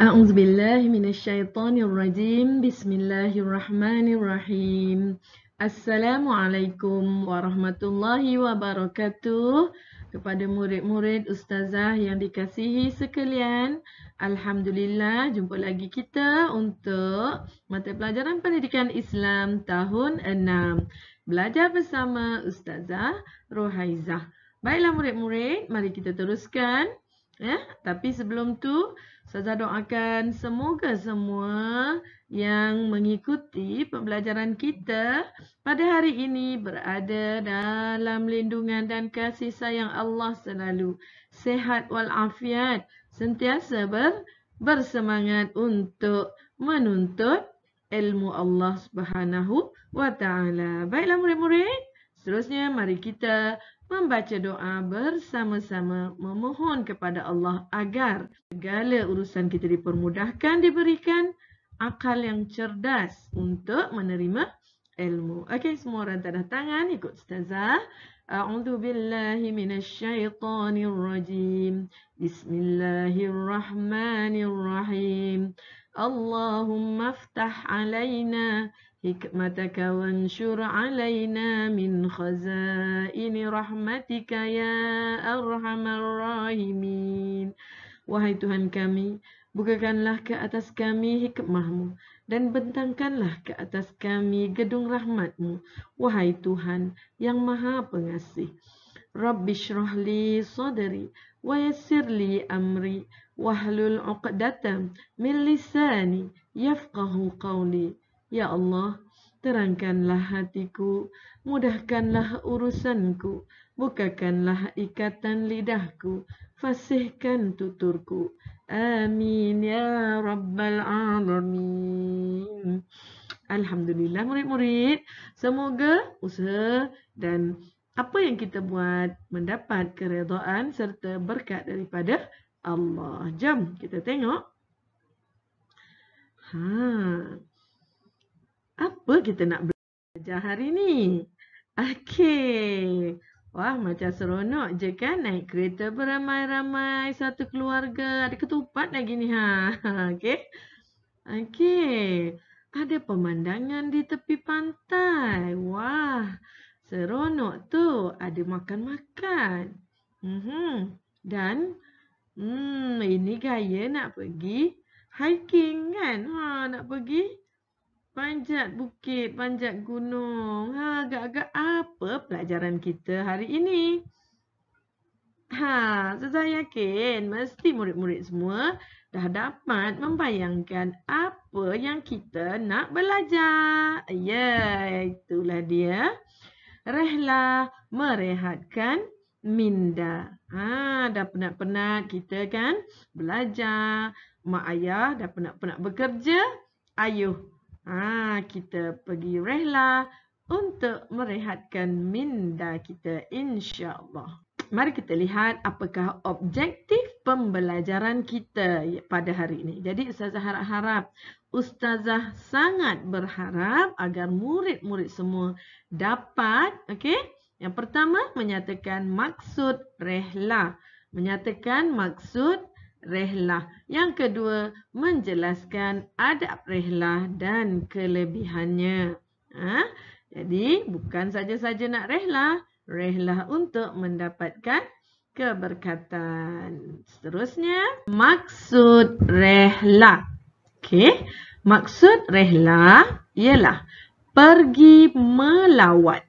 A'udzubillahi minasyaitonirrajim. Bismillahirrahmanirrahim. Assalamualaikum warahmatullahi wabarakatuh. Kepada murid-murid ustazah yang dikasihi sekalian, alhamdulillah jumpa lagi kita untuk mata pelajaran pendidikan Islam tahun 6. Belajar bersama Ustazah Rohaizah. Baiklah murid-murid, mari kita teruskan. Tapi sebelum tu, Ustazah doakan semoga semua yang mengikuti pembelajaran kita pada hari ini berada dalam lindungan dan kasih sayang Allah selalu. Sehat walafiat, sentiasa bersemangat untuk menuntut ilmu Allah Subhanahu wa Ta'ala. Baiklah murid-murid, seterusnya mari kita membaca doa bersama-sama, memohon kepada Allah agar segala urusan kita dipermudahkan, diberikan akal yang cerdas untuk menerima ilmu. Okey, semua orang tadah tangan, ikut ustazah. A'udzu billahi minasyaitonir rajim. Bismillahirrahmanirrahim. Allahumma aftah alaina حكمتك وانشر علينا من خزائن رحمتك يا أرحم الراحمين. Wahai Tuhan kami, bukakanlah ke atas kami hikmahmu dan bentangkanlah ke atas kami gedung rahmatmu, wahai Tuhan yang maha pengasih. Rabbi shrah li sadri wa yassir li amri wahlul 'uqdatam min lisani yafqahu qawli. Ya Allah, terangkanlah hatiku, mudahkanlah urusanku, bukakanlah ikatan lidahku, fasihkan tuturku. Amin ya Rabbal Alamin. Alhamdulillah murid-murid, semoga usaha dan apa yang kita buat mendapat keredaan serta berkat daripada Allah. Jom kita tengok. Apa kita nak belajar hari ni? Okey. Wah, macam seronok je kan naik kereta beramai-ramai satu keluarga. Ada ketupat lagi ni Okey. Okey. Ada pemandangan di tepi pantai. Wah, seronok tu. Ada makan-makan. Dan ini gaya nak pergi hiking kan? Nak pergi panjat bukit, panjat gunung. Agak-agak apa pelajaran kita hari ini? Saya yakin mesti murid-murid semua dah dapat membayangkan apa yang kita nak belajar. Ya, itulah dia. Rehlah merehatkan minda. Dah penat-penat kita kan belajar. Mak ayah dah penat-penat bekerja. Ayuh, kita pergi rehlah untuk merehatkan minda kita, insya-Allah. Mari kita lihat apakah objektif pembelajaran kita pada hari ini. Jadi Ustazah harap Ustazah sangat berharap agar murid-murid semua dapat, okey? Yang pertama menyatakan maksud rehlah. Menyatakan maksud rehlah. Yang kedua, menjelaskan adab rehlah dan kelebihannya. Jadi, bukan saja-saja nak rehlah. Rehlah untuk mendapatkan keberkatan. Seterusnya, maksud rehlah. Okey, maksud rehlah ialah pergi melawat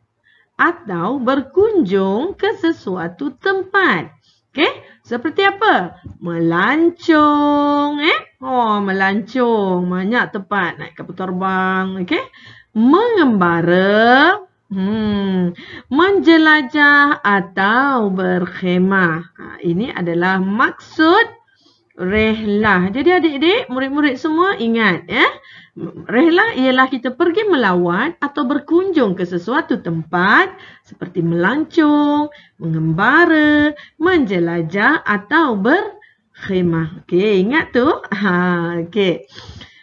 atau berkunjung ke sesuatu tempat. Okey, seperti apa? Melancong, melancong. Banyak tempat naik kapal terbang, okey? Mengembara, menjelajah atau berkhemah. Ini adalah maksud rehlah. Jadi adik-adik, murid-murid semua ingat, rehlah ialah kita pergi melawat atau berkunjung ke sesuatu tempat seperti melancong, mengembara, menjelajah atau berkhemah. Okey, ingat tu? Okey.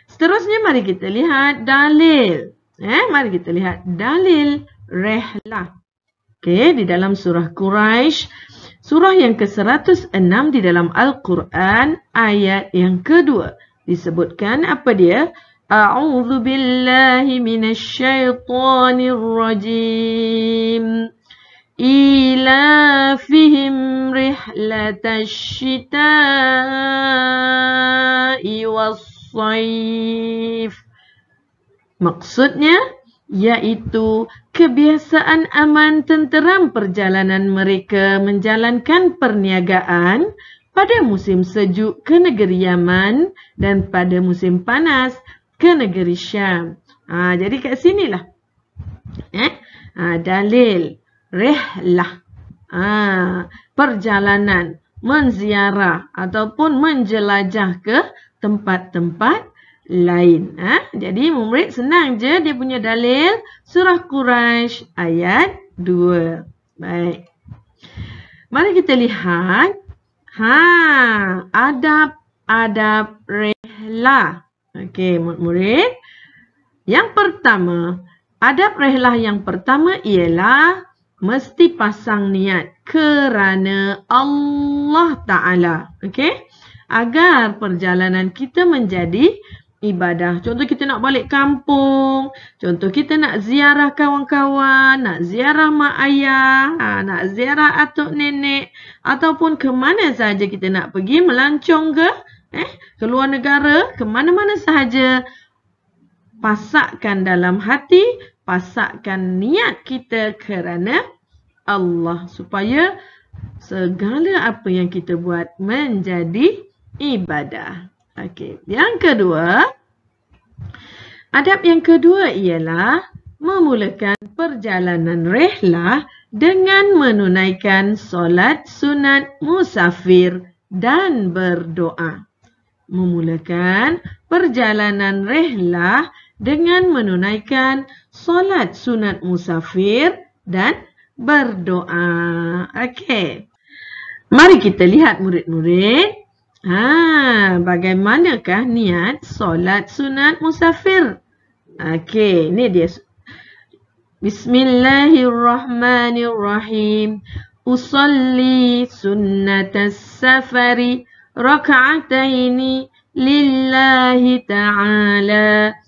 Seterusnya mari kita lihat dalil. Mari kita lihat dalil rehlah. Okey, di dalam surah Quraisy, surah yang ke-106 di dalam Al-Quran, ayat yang kedua. disebutkan apa dia? A'udzu billahi minasyaitonir rajim. إيلافهم رحلة الشتاء والصيف. Maksudnya yaitu kebiasaan aman tenteram perjalanan mereka menjalankan perniagaan pada musim sejuk ke negeri Yaman dan pada musim panas ke negeri Syam. Jadi kat sinilah dalil rihlah, perjalanan menziarah ataupun menjelajah ke tempat-tempat lain. Jadi murid senang je dia punya dalil surah Quraisy ayat 2. Baik. Mari kita lihat adab rihlah. Okey, murid. Yang pertama, adab rihlah yang pertama ialah mesti pasang niat kerana Allah Ta'ala. Okey? Agar perjalanan kita menjadi ibadah. Contoh kita nak balik kampung. Contoh kita nak ziarah kawan-kawan. Nak ziarah mak ayah. Nak ziarah atuk nenek. Ataupun ke mana sahaja kita nak pergi. Melancong ke? Ke luar negara. Ke mana-mana sahaja. Pasakkan dalam hati. Pasakkan niat kita kerana Allah supaya segala apa yang kita buat menjadi ibadah. Okey, yang kedua, adab yang kedua ialah memulakan perjalanan rihlah dengan menunaikan solat sunat musafir dan berdoa. Memulakan perjalanan rihlah dengan menunaikan solat sunat musafir dan berdoa. Okey. Mari kita lihat murid-murid. Bagaimanakah niat solat sunat musafir? Okey, ini dia. Bismillahirrahmanirrahim. Usalli sunnatas safari raka'ataini lillahi ta'ala.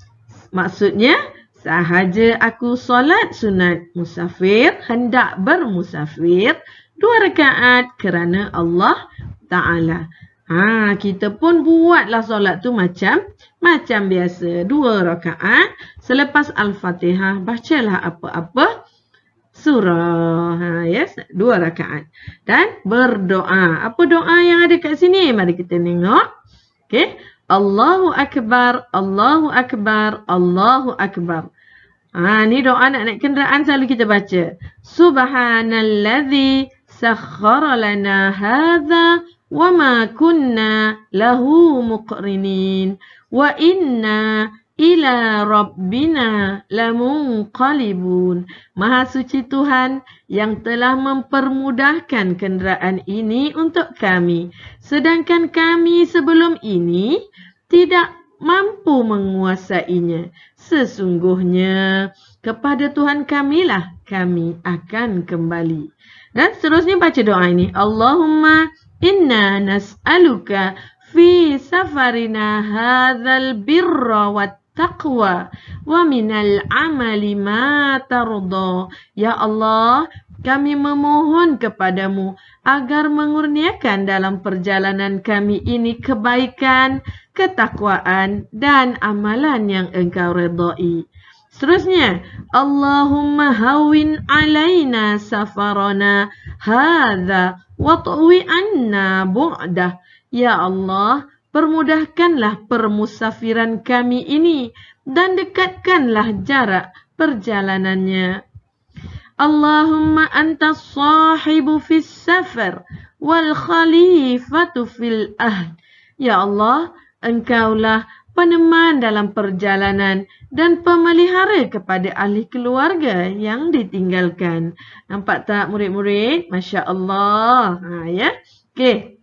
Maksudnya, sahaja aku solat sunat musafir, hendak bermusafir, 2 rakaat kerana Allah Ta'ala. Kita pun buatlah solat tu macam biasa. 2 rakaat. Selepas Al-Fatihah, bacalah apa-apa surah. Yes, 2 rakaat. Dan berdoa. Apa doa yang ada kat sini? Mari kita tengok. Okay. Allahu Akbar, Allahu Akbar, Allahu Akbar. Ni doa nak naik kenderaan selalu kita baca. Subhanalladzi sakhkhara lana hadza wa ma kunna lahu muqrinin wa inna ila rabbina lamunqalibun. Maha suci Tuhan yang telah mempermudahkan kenderaan ini untuk kami. Sedangkan kami sebelum ini tidak mampu menguasainya. Sesungguhnya kepada Tuhan kamilah kami akan kembali. Dan seterusnya baca doa ini. Allahumma inna nas'aluka fi safarina hadzal birra wat taqwa wa minal amali ma tarda. Ya Allah, kami memohon kepadamu agar mengurniakan dalam perjalanan kami ini kebaikan, ketakwaan dan amalan yang Engkau redai. Seterusnya, Allahumma hawin alaina safarana hadza wa tuwi anna bu'dah. Ya Allah, permudahkanlah permusafiran kami ini dan dekatkanlah jarak perjalanannya. Allahumma anta sahibu fis safar wal khalifatu fil ahd. Ya Allah, Engkaulah peneman dalam perjalanan dan pemelihara kepada ahli keluarga yang ditinggalkan. Nampak tak murid-murid? Masya Allah. Ya. Okey.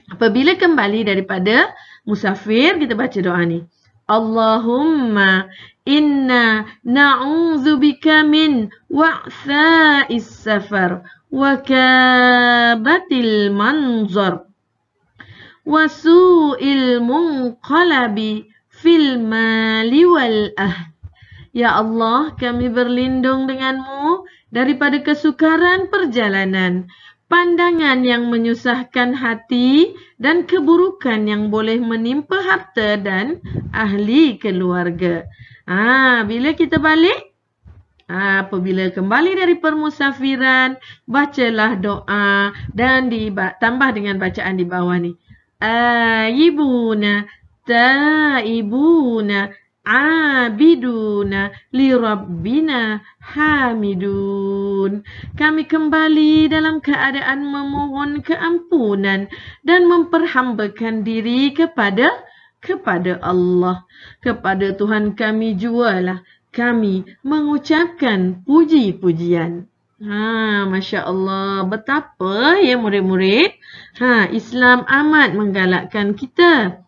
Apabila kembali daripada musafir, kita baca doa ni. Allahumma inna na'udzubika min wa'tha'is safar wa kabatil manzar wasu'il munqalabi fil mali wal ahd. Ya Allah, kami berlindung denganmu daripada kesukaran perjalanan, pandangan yang menyusahkan hati, dan keburukan yang boleh menimpa harta dan ahli keluarga. Bila kita balik, apabila kembali dari permusafiran, bacalah doa dan tambah dengan bacaan di bawah ni. Aibuna, taibuna, abiduna, lirabbina hamidun. Kami kembali dalam keadaan memohon keampunan dan memperhambakan diri kepada Allah. Kepada Tuhan kami jualah kami mengucapkan puji-pujian. Masya Allah, betapa ya murid-murid. Islam amat menggalakkan kita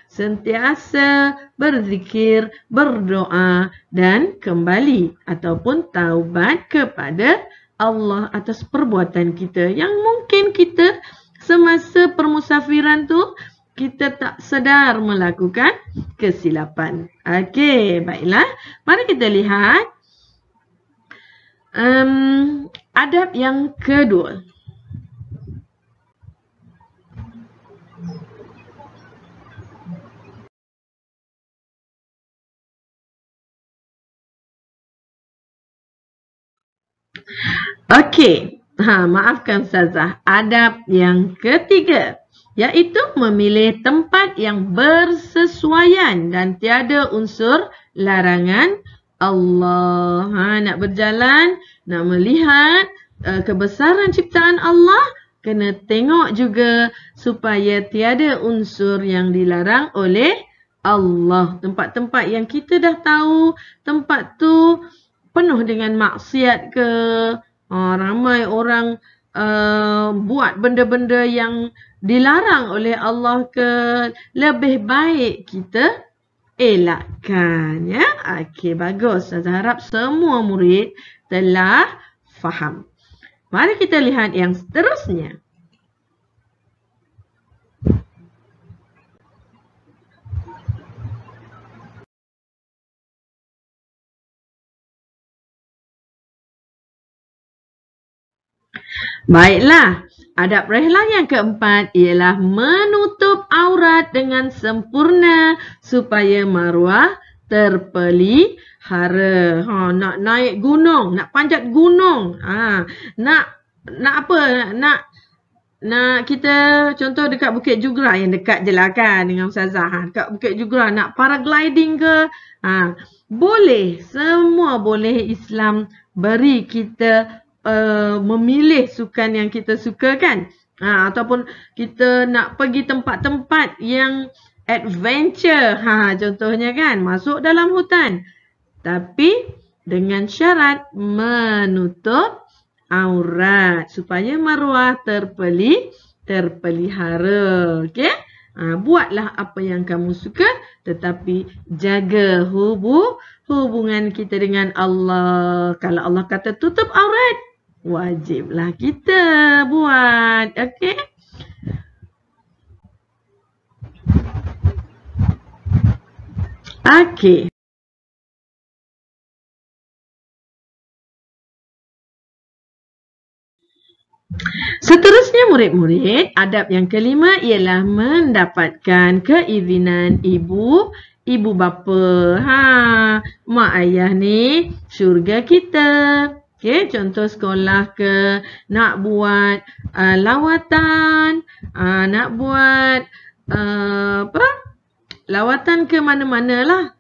sentiasa berzikir, berdoa dan kembali ataupun taubat kepada Allah atas perbuatan kita yang mungkin kita semasa permusafiran tu kita tak sedar melakukan kesilapan. Okey, baiklah. Mari kita lihat adab yang kedua. Okey, maafkan Ustazah. Adab yang ketiga, iaitu memilih tempat yang bersesuaian dan tiada unsur larangan Allah. Nak berjalan, nak melihat kebesaran ciptaan Allah, kena tengok juga supaya tiada unsur yang dilarang oleh Allah. Tempat-tempat yang kita dah tahu, tempat tu penuh dengan maksiat ke, ramai orang buat benda-benda yang dilarang oleh Allah ke, lebih baik kita elakkan, ya. Okey, bagus. Saya harap semua murid telah faham. Mari kita lihat yang seterusnya. Baiklah, adab rehlah yang keempat ialah menutup aurat dengan sempurna supaya maruah terpelihara. Nak naik gunung, nak panjat gunung, nak apa? Nak kita contoh dekat Bukit Jugra yang dekat je lah kan dengan Ustazah. Dekat Bukit Jugra nak paragliding ke? Boleh, semua boleh. Islam beri kita memilih sukan yang kita suka kan, ataupun kita nak pergi tempat-tempat yang adventure, contohnya kan masuk dalam hutan, tapi dengan syarat menutup aurat supaya maruah terpelihara. Okey, buatlah apa yang kamu suka, tetapi jaga hubungan kita dengan Allah. Kalau Allah kata tutup aurat, wajiblah kita buat. Okey. Okey. Seterusnya murid-murid, adab yang kelima ialah mendapatkan keizinan ibu bapa. Mak ayah ni syurga kita. Okey, contoh sekolah ke, nak buat lawatan, nak buat lawatan ke mana-mana lah,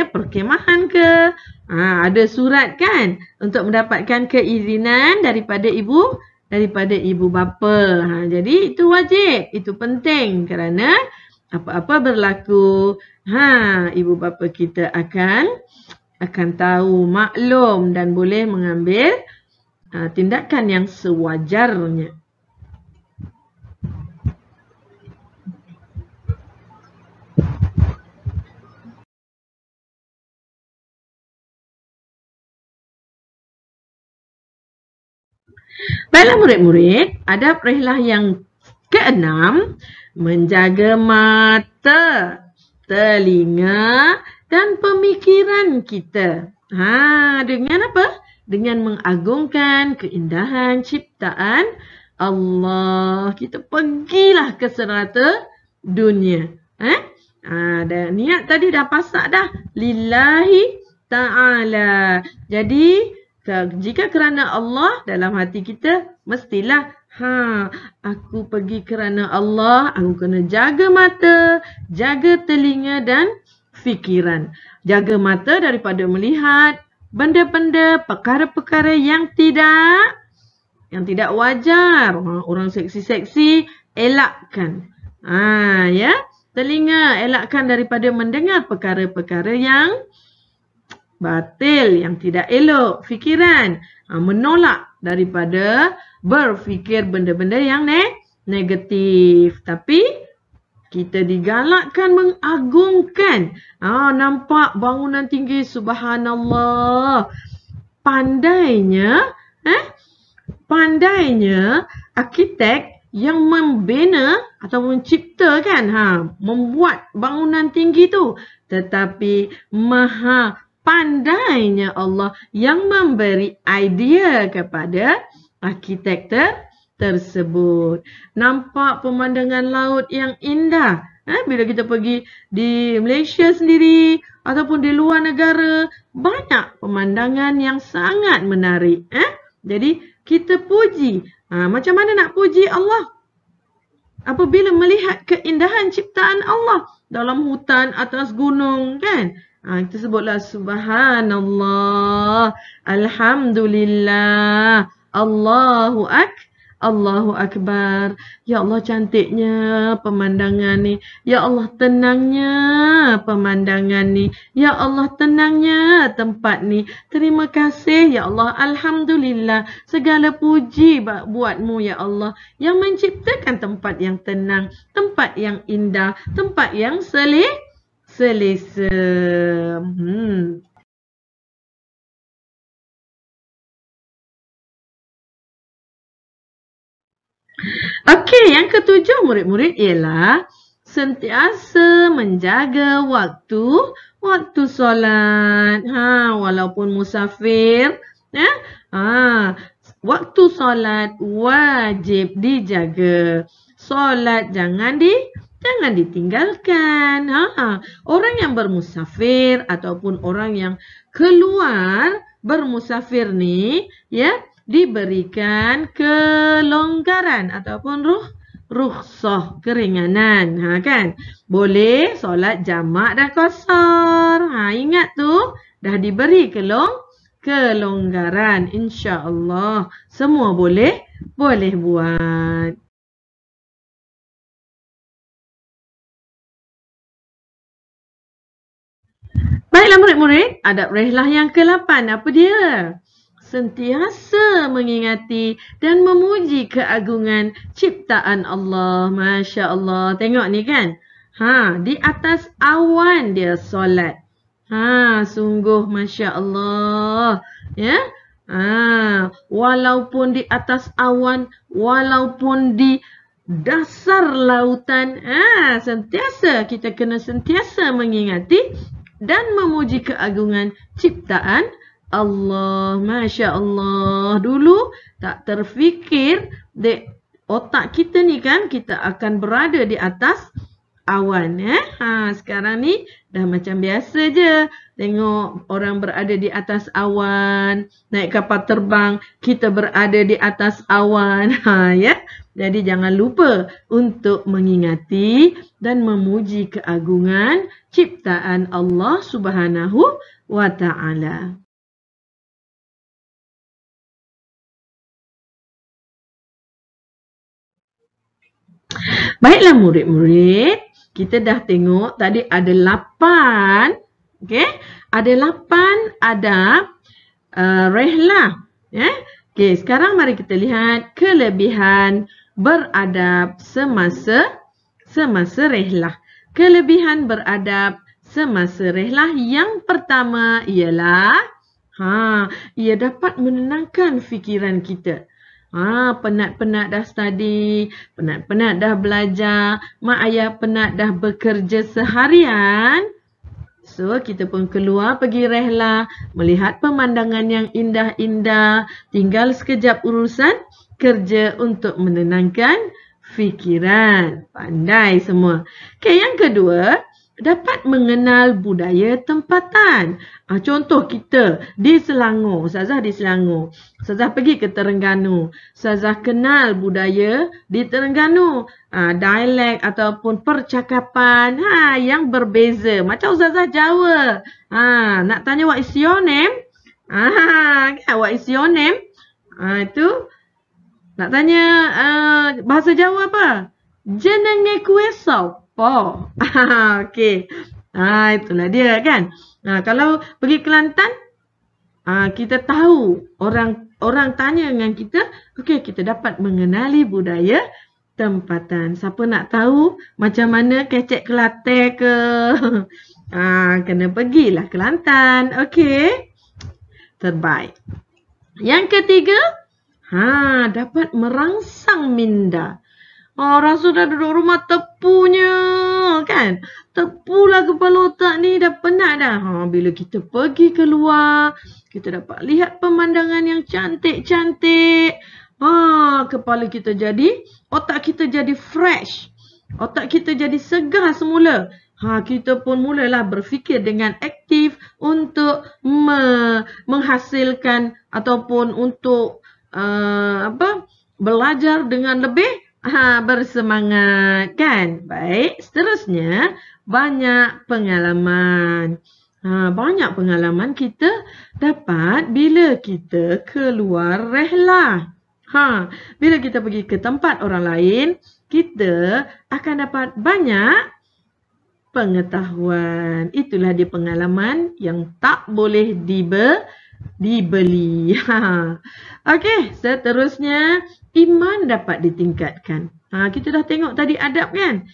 perkemahan ke, ada surat kan untuk mendapatkan keizinan daripada ibu bapa. Jadi itu wajib, itu penting kerana apa-apa berlaku, ibu bapa kita akan tahu, maklum dan boleh mengambil tindakan yang sewajarnya. Baiklah murid-murid, adab rehlah yang Keenam, menjaga mata, telinga dan pemikiran kita. Dengan apa? Dengan mengagungkan keindahan ciptaan Allah. Kita pergilah ke serata dunia. Dan niat tadi dah pasak dah. Lillahi ta'ala. Jadi, jika kerana Allah dalam hati kita, mestilah aku pergi kerana Allah, aku kena jaga mata, jaga telinga dan fikiran. Jaga mata daripada melihat benda-benda, perkara-perkara yang tidak wajar. Orang seksi-seksi, elakkan. Ya. Telinga, elakkan daripada mendengar perkara-perkara yang batil, yang tidak elok. Fikiran, menolak daripada berfikir benda-benda yang negatif. Tapi kita digalakkan mengagungkan. Nampak bangunan tinggi, subhanallah. Pandainya arkitek yang membina atau menciptakan, membuat bangunan tinggi tu. Tetapi maha pandainya Allah yang memberi idea kepada arkitek tersebut. Nampak pemandangan laut yang indah. Bila kita pergi di Malaysia sendiri ataupun di luar negara, banyak pemandangan yang sangat menarik. Jadi kita puji. Macam mana nak puji Allah? Apabila melihat keindahan ciptaan Allah dalam hutan, atas gunung, kan? Kita sebutlah subhanallah, alhamdulillah, Allahu Akbar. Ya Allah, cantiknya pemandangan ni. Ya Allah, tenangnya pemandangan ni. Ya Allah, tenangnya tempat ni. Terima kasih ya Allah. Alhamdulillah. Segala puji buatmu ya Allah, yang menciptakan tempat yang tenang, tempat yang indah, tempat yang selesa. Okey, yang ketujuh murid-murid ialah sentiasa menjaga waktu solat. Walaupun musafir, waktu solat wajib dijaga. Solat jangan ditinggalkan. Orang yang bermusafir ataupun orang yang keluar bermusafir ni, diberikan kelonggaran ataupun rukhsah, keringanan, kan? Boleh solat jamak dan qasar. Ingat tu, dah diberi kelonggaran. Insya-Allah semua boleh buat. Baiklah murid-murid, adab rehlah yang ke-8 apa dia? Sentiasa mengingati dan memuji keagungan ciptaan Allah. Masya Allah. Tengok ni kan. Di atas awan dia solat. Sungguh Masya Allah. Ya. Walaupun di atas awan, walaupun di dasar lautan, kita kena sentiasa mengingati dan memuji keagungan ciptaan Allah. Masya Allah. Dulu tak terfikir otak kita ni kan, kita akan berada di atas awan. Sekarang ni dah macam biasa je. Tengok orang berada di atas awan. Naik kapal terbang, kita berada di atas awan. Jadi jangan lupa untuk mengingati dan memuji keagungan ciptaan Allah Subhanahu wa Ta'ala. Baiklah murid-murid, kita dah tengok tadi ada 8. Okey, ada 8 adab rehlah. Okey, sekarang mari kita lihat kelebihan beradab semasa rehlah. Kelebihan beradab semasa rehlah yang pertama ialah ia dapat menenangkan fikiran kita. Penat-penat dah study, penat-penat dah belajar, mak ayah penat dah bekerja seharian. So, kita pun keluar pergi rehlah, melihat pemandangan yang indah-indah, tinggal sekejap urusan kerja untuk menenangkan fikiran. Pandai semua. Okay, yang kedua, dapat mengenal budaya tempatan. Contoh kita di Selangor, Ustazah di Selangor. Ustazah pergi ke Terengganu. Ustazah kenal budaya di Terengganu. Dialek ataupun percakapan yang berbeza. Macam Ustazah Jawa. Nak tanya what is your name? What is your name? Itu nak tanya bahasa Jawa apa? Jenenge kuwe sopo? Okey. Itulah dia kan. Kalau pergi Kelantan, kita tahu orang tanya dengan kita, okey, kita dapat mengenali budaya tempatan. Siapa nak tahu macam mana kecek Kelantan ke? Kena pergilah Kelantan. Okey. Terbaik. Yang ketiga, dapat merangsang minda. Orang sudah duduk rumah tepunya kan. Tepulah kepala otak ni, dah penat dah. Bila kita pergi keluar, kita dapat lihat pemandangan yang cantik-cantik. Kepala kita jadi, otak kita jadi fresh. Otak kita jadi segar semula. Kita pun mulalah berfikir dengan aktif untuk menghasilkan ataupun untuk belajar dengan lebih bersemangat kan. Baik, seterusnya banyak pengalaman. Banyak pengalaman kita dapat bila kita keluar rehlah. Bila kita pergi ke tempat orang lain, kita akan dapat banyak pengetahuan. Itulah dia pengalaman yang tak boleh dibeli. Okey, seterusnya iman dapat ditingkatkan. Kita dah tengok tadi adab kan?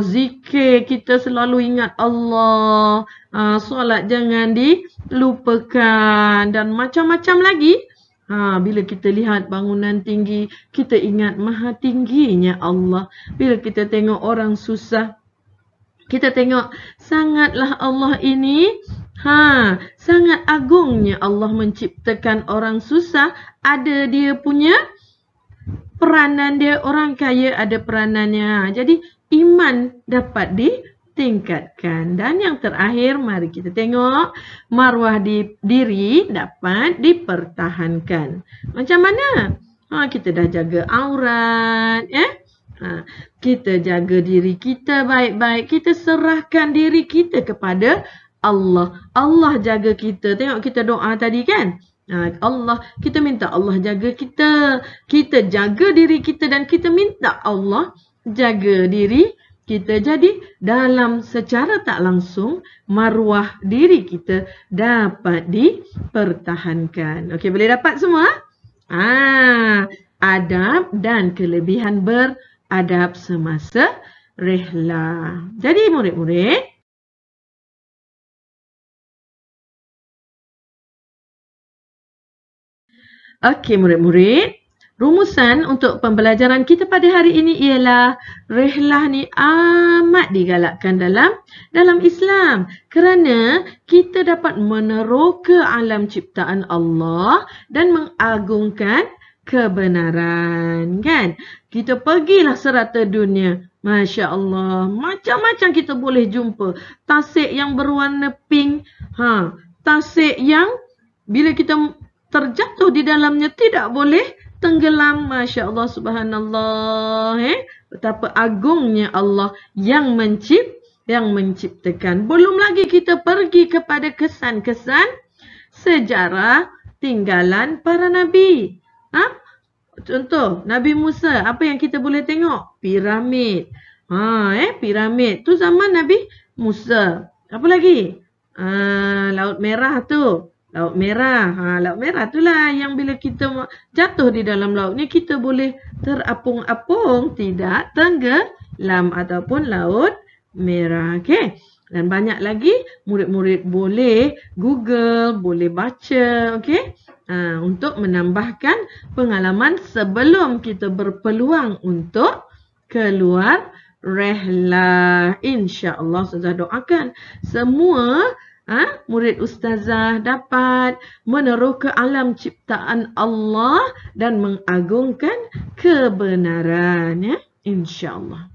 Zikir, kita selalu ingat Allah. Solat jangan dilupakan. Dan macam-macam lagi. Bila kita lihat bangunan tinggi, kita ingat maha tingginya Allah. Bila kita tengok orang susah, kita tengok sangatlah Allah ini, sangat agungnya Allah menciptakan orang susah. Ada dia punya peranan dia, orang kaya ada peranannya. Jadi iman dapat ditingkatkan. Dan yang terakhir, mari kita tengok maruah diri dapat dipertahankan. Macam mana? Kita dah jaga aurat, kita jaga diri kita baik-baik. Kita serahkan diri kita kepada Allah. Allah jaga kita. Tengok kita doa tadi kan? Allah, kita minta Allah jaga kita. Kita jaga diri kita dan kita minta Allah jaga diri kita. Jadi dalam secara tak langsung maruah diri kita dapat dipertahankan. Okey, boleh dapat semua? Adab dan kelebihan beradab semasa rehlah. Jadi murid-murid, okey murid-murid, rumusan untuk pembelajaran kita pada hari ini ialah rehlah ni amat digalakkan dalam Islam kerana kita dapat meneroka alam ciptaan Allah dan mengagungkan kebenaran kan. Kita pergilah serata dunia. Masya Allah, macam-macam kita boleh jumpa. Tasik yang berwarna pink, tasik yang bila kita terjatuh di dalamnya tidak boleh tenggelam. Masya Allah, subhanallah. Betapa agungnya Allah yang menciptakan. Belum lagi kita pergi kepada kesan-kesan sejarah tinggalan para nabi. Contoh, Nabi Musa, apa yang kita boleh tengok? Piramid. Piramid. Tu zaman Nabi Musa. Apa lagi? Laut Merah tu. Laut Merah. Laut Merah itulah yang bila kita jatuh di dalam laut ni, kita boleh terapung-apung, tidak tenggelam ataupun Laut Merah. Okey. Dan banyak lagi murid-murid boleh Google, boleh baca, okey? Untuk menambahkan pengalaman sebelum kita berpeluang untuk keluar rehlah. InsyaAllah Ustazah doakan semua murid Ustazah dapat meneroka alam ciptaan Allah dan mengagungkan kebenaran, ya, insyaAllah.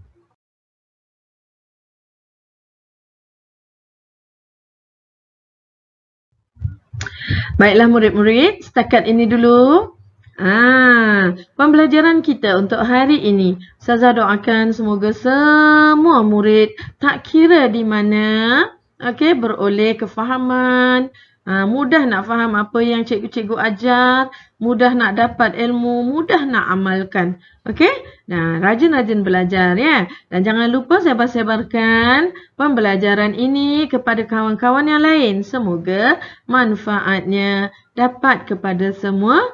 Baiklah murid-murid, setakat ini dulu pembelajaran kita untuk hari ini. Ustazah doakan semoga semua murid tak kira di mana beroleh kefahaman, mudah nak faham apa yang cikgu-cikgu ajar, mudah nak dapat ilmu, mudah nak amalkan. Okey? Nah, rajin-rajin belajar, ya. Dan jangan lupa sebar-sebarkan pembelajaran ini kepada kawan-kawan yang lain. Semoga manfaatnya dapat kepada semua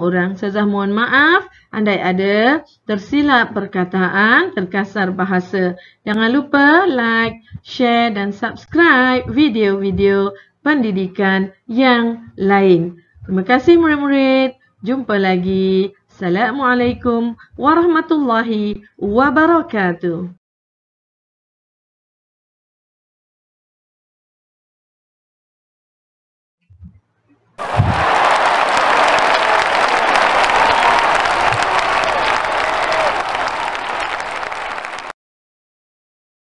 orang. Ustazah mohon maaf andai ada tersilap perkataan, terkasar bahasa. Jangan lupa like, share dan subscribe video-video pendidikan yang lain. Terima kasih murid-murid. Jumpa lagi. Assalamualaikum warahmatullahi wabarakatuh.